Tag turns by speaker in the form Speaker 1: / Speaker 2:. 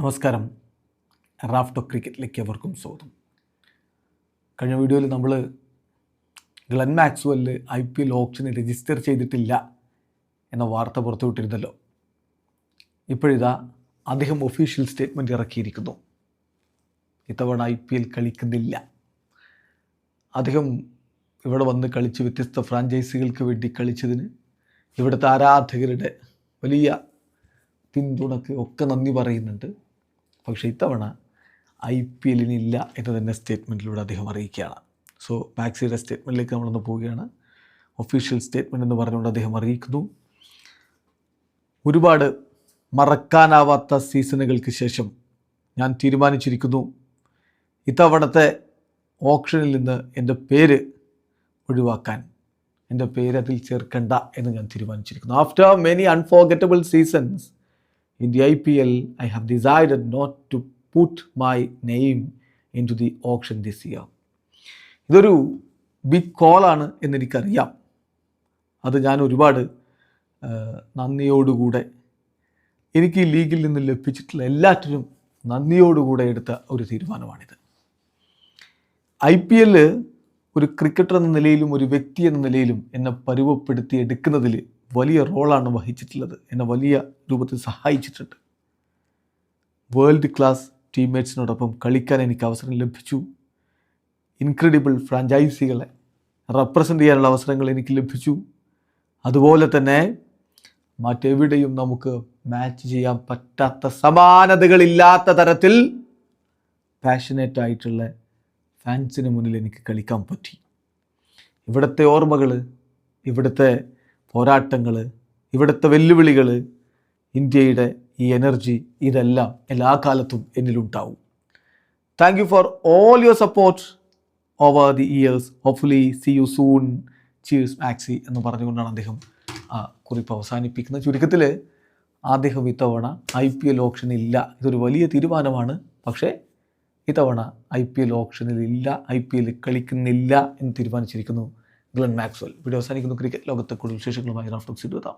Speaker 1: നമസ്കാരം. റാഫ്റ്റോ ക്രിക്കറ്റിലേക്ക് അവർക്കും സ്വാഗതം. കഴിഞ്ഞ വീഡിയോയിൽ നമ്മൾ ഗ്ലെൻ മാക്സ്വെല് IPL ഓപ്ഷന് രജിസ്റ്റർ ചെയ്തിട്ടില്ല എന്ന വാർത്ത പുറത്തുവിട്ടിരുന്നല്ലോ. ഇപ്പോഴിതാ അദ്ദേഹം ഒഫീഷ്യൽ സ്റ്റേറ്റ്മെൻറ്റ് ഇറക്കിയിരിക്കുന്നു. ഇത്തവണ IPL കളിക്കുന്നില്ല. അദ്ദേഹം ഇവിടെ വന്ന് കളിച്ച് വ്യത്യസ്ത ഫ്രാഞ്ചൈസികൾക്ക് വേണ്ടി കളിച്ചതിന് ഇവിടുത്തെ ആരാധകരുടെ വലിയ പിന്തുണക്ക് ഒക്കെ നന്ദി പറയുന്നുണ്ട്. പക്ഷേ ഇത്തവണ IPL ഇല്ല എന്ന് തന്നെ സ്റ്റേറ്റ്മെൻറ്റിലൂടെ അദ്ദേഹം അറിയിക്കുകയാണ്. സോ മാക്സിയുടെ സ്റ്റേറ്റ്മെൻറ്റിലേക്ക് നമ്മളൊന്ന് പോവുകയാണ്. ഒഫീഷ്യൽ സ്റ്റേറ്റ്മെൻറ്റ് എന്ന് പറഞ്ഞുകൊണ്ട് അദ്ദേഹം അറിയിക്കുന്നു, ഒരുപാട് മറക്കാനാവാത്ത സീസണുകൾക്ക് ശേഷം ഞാൻ തീരുമാനിച്ചിരിക്കുന്നു, ഇത്തവണത്തെ ഓപ്ഷനിൽ നിന്ന് എൻ്റെ പേര് ഒഴിവാക്കാൻ, എൻ്റെ പേര് അതിൽ ചേർക്കണ്ട എന്ന് ഞാൻ തീരുമാനിച്ചിരിക്കുന്നു. After many unforgettable seasons in the IPL, I have decided not to put my name into the auction this year. ഇതൊരു ബിഗ് കോളാണ് എന്നെനിക്കറിയാം. അത് ഞാൻ ഒരുപാട് നന്ദിയോടുകൂടെ, എനിക്ക് ഈ ലീഗിൽ നിന്ന് ലഭിച്ചിട്ടുള്ള എല്ലാറ്റിനും നന്ദിയോടുകൂടെ എടുത്ത ഒരു തീരുമാനമാണിത്. IPL ഒരു ക്രിക്കറ്റർ എന്ന നിലയിലും ഒരു വ്യക്തി എന്ന നിലയിലും എന്നെ പരുവപ്പെടുത്തി എടുക്കുന്നതിൽ വലിയ റോളാണ് വഹിച്ചിട്ടുള്ളത്. എന്നെ വലിയ രൂപത്തിൽ സഹായിച്ചിട്ടുണ്ട്. വേൾഡ് ക്ലാസ് ടീംമേറ്റ്സിനോടൊപ്പം കളിക്കാൻ എനിക്ക് അവസരം ലഭിച്ചു. ഇൻക്രെഡിബിൾ ഫ്രാഞ്ചൈസികളെ റെപ്രസെൻ്റ് ചെയ്യാനുള്ള അവസരങ്ങൾ എനിക്ക് ലഭിച്ചു. അതുപോലെ തന്നെ മറ്റെവിടെയും നമുക്ക് മാച്ച് ചെയ്യാൻ പറ്റാത്ത, സമാനതകളില്ലാത്ത തരത്തിൽ പാഷനേറ്റ് ആയിട്ടുള്ള ഫാൻസിന് മുന്നിൽ എനിക്ക് കളിക്കാൻ പറ്റി. ഇവിടുത്തെ ഓർമ്മകൾ, ഇവിടുത്തെ പോരാട്ടങ്ങൾ, ഇവിടുത്തെ വെല്ലുവിളികൾ, ഇന്ത്യയുടെ ഈ എനർജി, ഇതെല്ലാം എല്ലാ കാലത്തും എന്നിലുണ്ടാവും. Thank you for all your support over the years. Hopefully see you soon. Cheers Maxi എന്ന് പറഞ്ഞുകൊണ്ടാണ് അദ്ദേഹം കുറിപ്പ് അവസാനിപ്പിക്കുന്നത്. ചുരുക്കത്തിൽ അദ്ദേഹം ഇത്തവണ IPL ഓപ്ഷൻ ഇല്ല, ഇതൊരു വലിയ തീരുമാനമാണ്. പക്ഷേ ഇത്തവണ IPL ഓപ്ഷനിൽ ഇല്ല, IPL കളിക്കുന്നില്ല എന്ന് തീരുമാനിച്ചിരിക്കുന്നു ഗ്ലെൻ മാക്സ്വെൽ. വീഡിയോ അവസാനിക്കുന്നു. ക്രിക്കറ്റ് ലോകത്തെ കൂടുതൽ വിശേഷങ്ങളുമായി റാഫ്റ്റോ എത്താം.